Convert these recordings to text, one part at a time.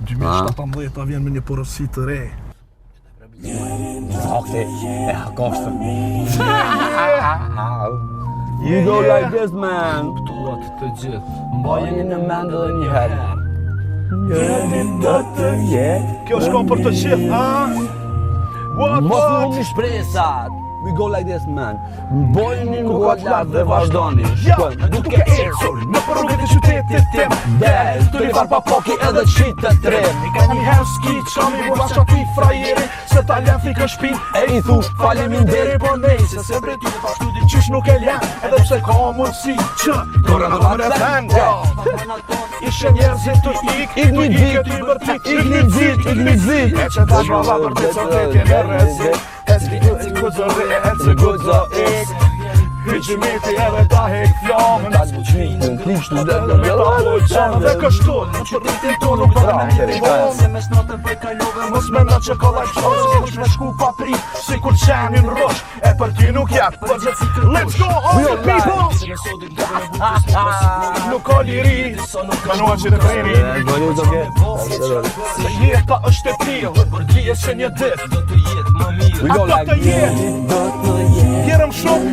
2017 vjen me një porosi të re. Okej, e hakostë. You go like this, man. Tuat të gjithë, Mbajeni në mend edhe një herë. Kjo shkon për të gjithë, ha? Mos humni shpresat. We go like this, man. Mbajeni në golat dhe vazhdoni. Shkojmë duke ecur Në për rrugët e qytetit tim del, të rivar pa poki edhe qit të trim. Ka një herë s'ki qami bura qa ti frajeri Se ta lem thikë shpin E i thush faleminderi po nejse Se brejtu të pashtu di qysh nuk e lem Edhe pse ka mundësi që Dora në mërë e thenge Ishe njerëzit të ik një dit, ik një zit. E që ta shmava për të sotet e në rezit Eci gudzo re, eci gudzo ik Hygjimiti edhe ta hek flamën Ta gjmitin, klishtu dhe Me ta lojqanë dhe kështon Në qërritin to nuk do me njeri vonë se mes natën për kalove Mos me në që ka lajt qos Kesh me shku pa prit Si kur qenin rosh E për ty nuk jep Për gjithë si kërkush Let's go all the people Nuk ka liri Kanua që të treni Se jeta është e pil Për dhije se një dit do të jetë më mirë. We go Ata like të jetë Jerëm shumë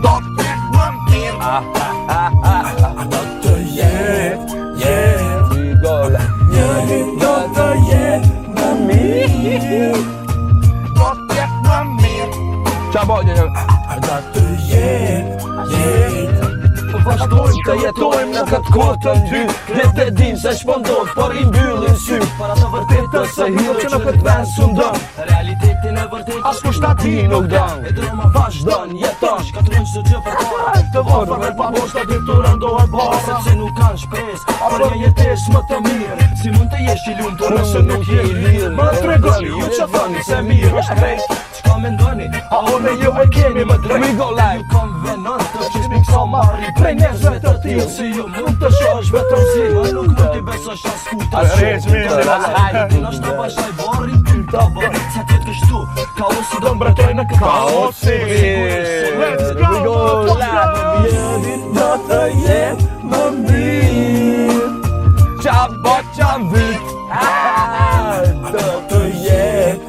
Do të jetë më mirë Do të jetë We go like Do të jetë më mirë Do të jetë më mirë Qa bojnë Do të jetë Vazhdojmë të jetojmë në këtë kohë të dy Vetë e dim se shpondot, por i mbyllin sy Para të vërtetë Se hillë që në këtë vend s'undon realitetin e vërtetë As kusht ati nuk don e droma vazhdon, jeton shkatrujnë çdo gjë për para Të varfërve pa bosta dy të rëndohet bara sepse nuk kanë shpresë për një jetesë më të mirë. Si mund të jesh i lumtur Nëse nuk je i lirë Më tregoni ju që thoni se mirë është drejt çka mendoni? A unë e ju e kemi më drejt We go like Ju konvenon të qesh mikso marri Prej njerëzve të tillë si ju mund të shohësh vetëm zi Më nuk mund t'i besosh as kujt A rejtë Ti në shtë bashkaj borri Ty të borri Sa tjetë kështu Kaosi Do mbretoj në kaosi Let's go We go like Do të jetë më mirë Qa bot qa vyt Do të jetë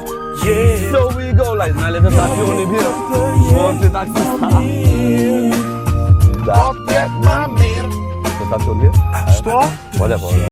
So we go like Në le të stacioni bjerë Shmon të taksista Do të jetë më mirë Të stacioni bjerë Shto? Po dhe po